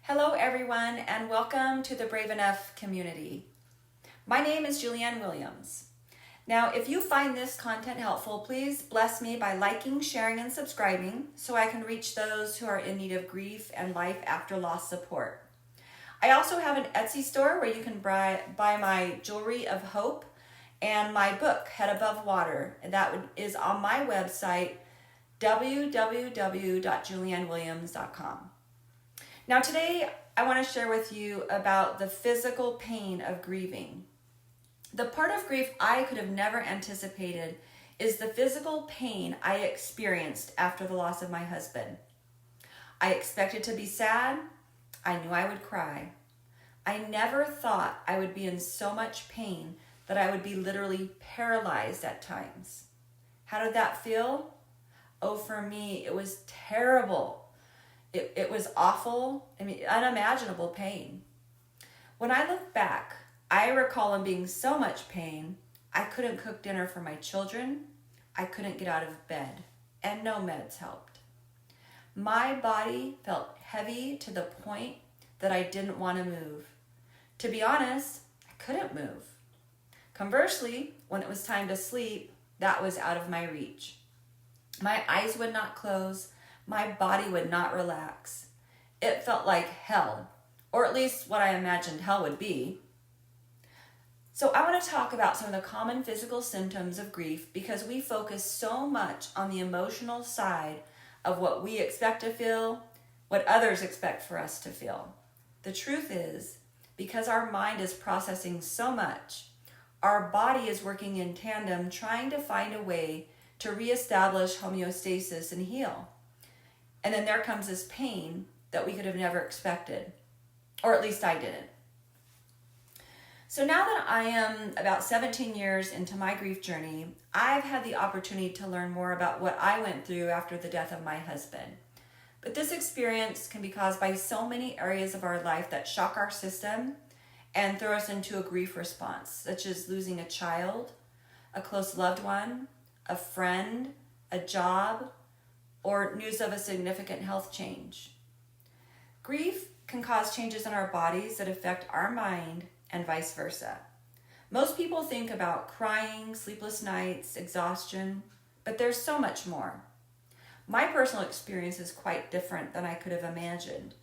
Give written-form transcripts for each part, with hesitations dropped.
Hello everyone and welcome to the Brave Enough community. My name is Julianne Williams. Now if you find this content helpful, please bless me by liking, sharing, and subscribing so I can reach those who are in need of grief and life after loss support. I also have an Etsy store where you can buy my Jewelry of Hope and my book, Head Above Water. That is on my website, www.juliannewilliams.com. Now today, I want to share with you about the physical pain of grieving. The part of grief I could have never anticipated is the physical pain I experienced after the loss of my husband. I expected to be sad. I knew I would cry. I never thought I would be in so much pain that I would be literally paralyzed at times. How did that feel? Oh, for me, it was terrible. It was awful, unimaginable pain. When I look back, I recall in being so much pain, I couldn't cook dinner for my children, I couldn't get out of bed, and no meds helped. My body felt heavy to the point that I didn't want to move. To be honest, I couldn't move. Conversely, when it was time to sleep, that was out of my reach. My eyes would not close. My body would not relax. It felt like hell, or at least what I imagined hell would be. So I want to talk about some of the common physical symptoms of grief because we focus so much on the emotional side of what we expect to feel, what others expect for us to feel. The truth is, because our mind is processing so much, our body is working in tandem trying to find a way to reestablish homeostasis and heal. And then there comes this pain that we could have never expected, or at least I didn't. So now that I am about 17 years into my grief journey, I've had the opportunity to learn more about what I went through after the death of my husband. But this experience can be caused by so many areas of our life that shock our system and throw us into a grief response, such as losing a child, a close loved one, a friend, a job, or news of a significant health change. Grief can cause changes in our bodies that affect our mind and vice versa. Most people think about crying, sleepless nights, exhaustion, but there's so much more. My personal experience is quite different than I could have imagined.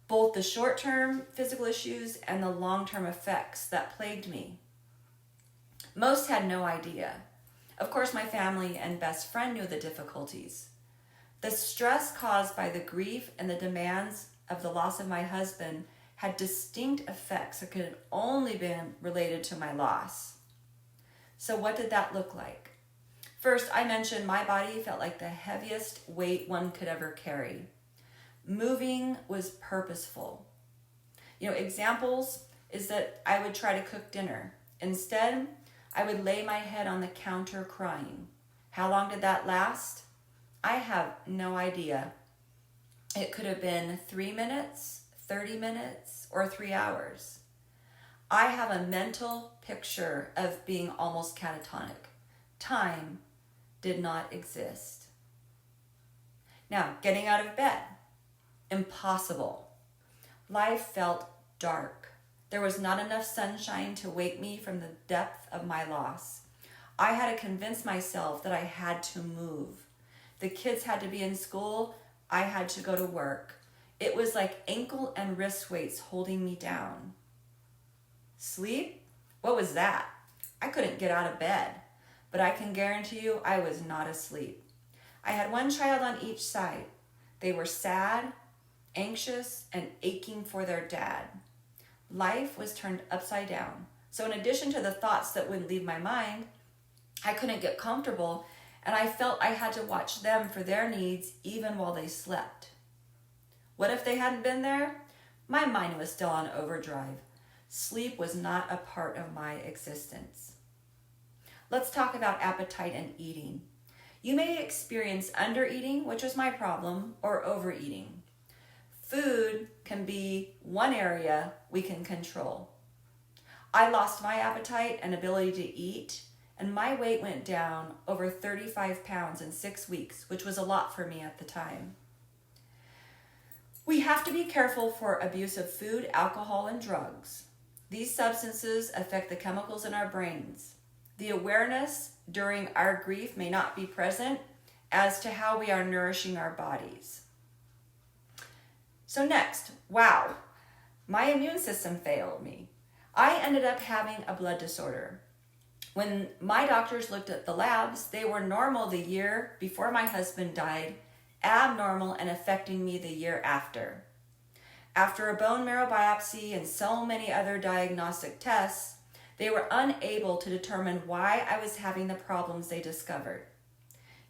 Both the short-term physical issues and the long-term effects that plagued me. Most had no idea. Of course, my family and best friend knew the difficulties. The stress caused by the grief and the demands of the loss of my husband had distinct effects that could only be related to my loss. So what did that look like? First, I mentioned my body felt like the heaviest weight one could ever carry. Moving was purposeful. Examples is that I would try to cook dinner. Instead, I would lay my head on the counter crying. How long did that last? I have no idea. It could have been 3 minutes, 30 minutes, or 3 hours. I have a mental picture of being almost catatonic. Time did not exist. Now, getting out of bed, impossible. Life felt dark. There was not enough sunshine to wake me from the depth of my loss. I had to convince myself that I had to move. The kids had to be in school. I had to go to work. It was like ankle and wrist weights holding me down. Sleep? What was that? I couldn't get out of bed, but I can guarantee you I was not asleep. I had one child on each side. They were sad, anxious, and aching for their dad. Life was turned upside down. So in addition to the thoughts that wouldn't leave my mind, I couldn't get comfortable, and I felt I had to watch them for their needs even while they slept. What if they hadn't been there? My mind was still on overdrive. Sleep was not a part of my existence. Let's talk about appetite and eating. You may experience undereating, which was my problem, or overeating. Food can be one area we can control. I lost my appetite and ability to eat, and my weight went down over 35 pounds in 6 weeks, which was a lot for me at the time. We have to be careful for abuse of food, alcohol, and drugs. These substances affect the chemicals in our brains. The awareness during our grief may not be present as to how we are nourishing our bodies. So next, wow, my immune system failed me. I ended up having a blood disorder. When my doctors looked at the labs, they were normal the year before my husband died, abnormal and affecting me the year after. After a bone marrow biopsy and so many other diagnostic tests, they were unable to determine why I was having the problems they discovered.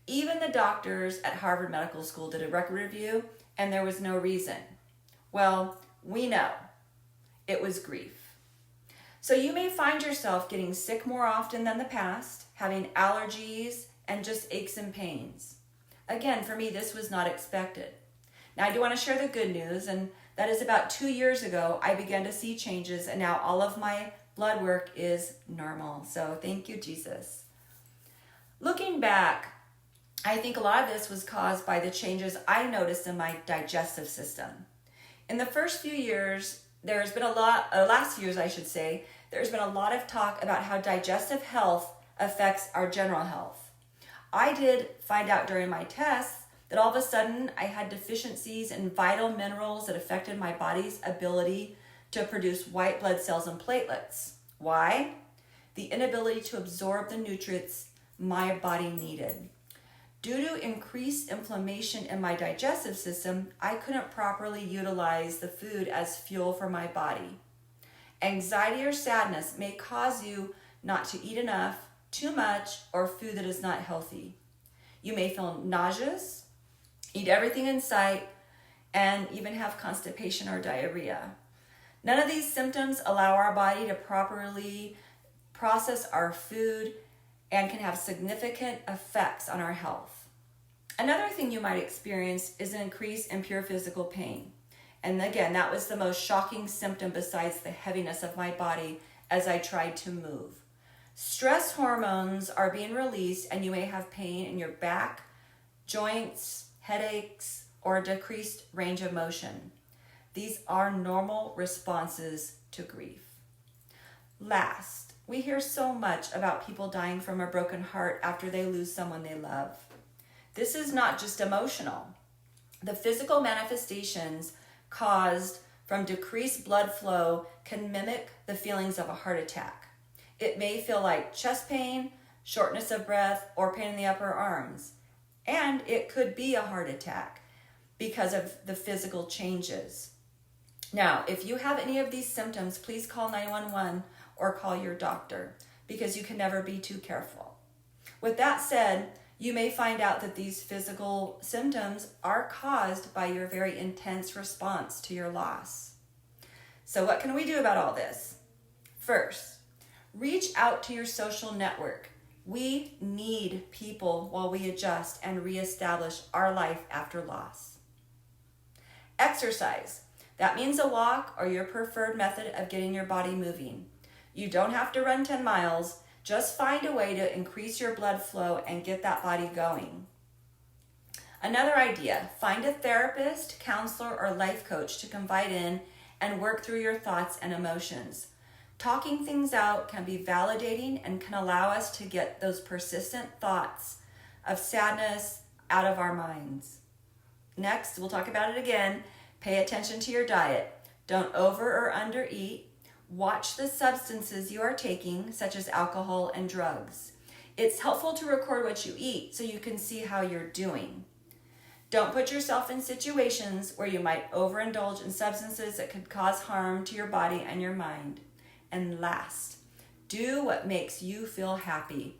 Even the doctors at Harvard Medical School did a record review, and there was no reason. Well, we know. It was grief. So you may find yourself getting sick more often than the past, having allergies, and just aches and pains. Again, for me, this was not expected. Now, I do want to share the good news, and that is about 2 years ago, I began to see changes, and now all of my blood work is normal. So thank you, Jesus. Looking back, I think a lot of this was caused by the changes I noticed in my digestive system. In the first few years, there's been last years I should say, there's been a lot of talk about how digestive health affects our general health. I did find out during my tests that all of a sudden I had deficiencies in vital minerals that affected my body's ability to produce white blood cells and platelets. Why? The inability to absorb the nutrients my body needed. Due to increased inflammation in my digestive system, I couldn't properly utilize the food as fuel for my body. Anxiety or sadness may cause you not to eat enough, too much, or food that is not healthy. You may feel nauseous, eat everything in sight, and even have constipation or diarrhea. None of these symptoms allow our body to properly process our food and can have significant effects on our health. Another thing you might experience is an increase in pure physical pain. And again, that was the most shocking symptom besides the heaviness of my body as I tried to move. Stress hormones are being released and you may have pain in your back, joints, headaches, or a decreased range of motion. These are normal responses to grief. Last, we hear so much about people dying from a broken heart after they lose someone they love. This is not just emotional. The physical manifestations caused from decreased blood flow can mimic the feelings of a heart attack. It may feel like chest pain, shortness of breath, or pain in the upper arms. And it could be a heart attack because of the physical changes. Now, if you have any of these symptoms, please call 911 or call your doctor because you can never be too careful. With that said, you may find out that these physical symptoms are caused by your very intense response to your loss. So what can we do about all this? First, reach out to your social network. We need people while we adjust and reestablish our life after loss. Exercise. That means a walk or your preferred method of getting your body moving. You don't have to run 10 miles. Just find a way to increase your blood flow and get that body going. Another idea, find a therapist, counselor, or life coach to confide in and work through your thoughts and emotions. Talking things out can be validating and can allow us to get those persistent thoughts of sadness out of our minds. Next, we'll talk about it again. Pay attention to your diet. Don't over or under eat. Watch the substances you are taking, such as alcohol and drugs. It's helpful to record what you eat so you can see how you're doing. Don't put yourself in situations where you might overindulge in substances that could cause harm to your body and your mind. And last, do what makes you feel happy.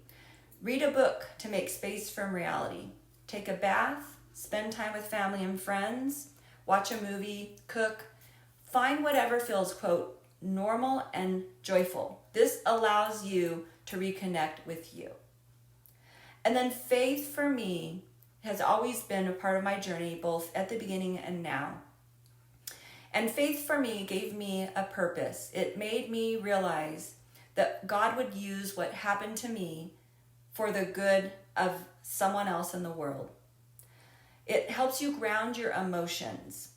Read a book to make space from reality. Take a bath, spend time with family and friends, watch a movie, cook. Find whatever feels, quote, normal and joyful. This allows you to reconnect with you. And then faith for me has always been a part of my journey, both at the beginning and now. And faith for me gave me a purpose. It made me realize that God would use what happened to me for the good of someone else in the world. It helps you ground your emotions.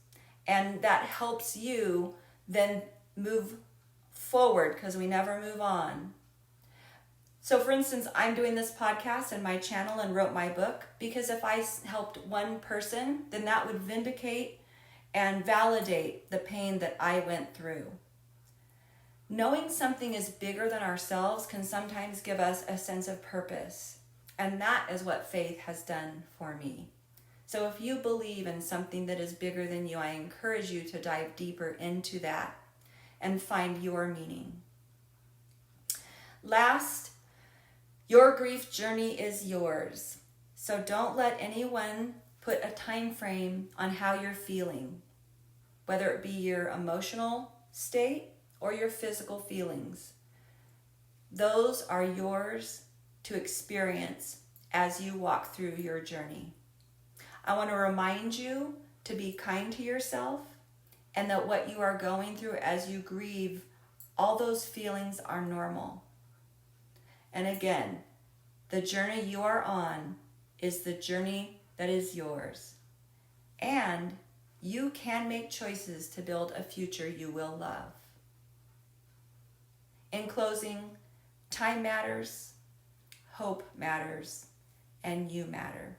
And that helps you then move forward, because we never move on. So for instance, I'm doing this podcast and my channel and wrote my book because if I helped one person, then that would vindicate and validate the pain that I went through. Knowing something is bigger than ourselves can sometimes give us a sense of purpose. And that is what faith has done for me. So if you believe in something that is bigger than you, I encourage you to dive deeper into that and find your meaning. Last, your grief journey is yours. So don't let anyone put a time frame on how you're feeling, whether it be your emotional state or your physical feelings. Those are yours to experience as you walk through your journey. I want to remind you to be kind to yourself and that what you are going through as you grieve, all those feelings are normal. And again, the journey you are on is the journey that is yours. And you can make choices to build a future you will love. In closing, time matters, hope matters, and you matter.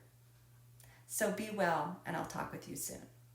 So be well, and I'll talk with you soon.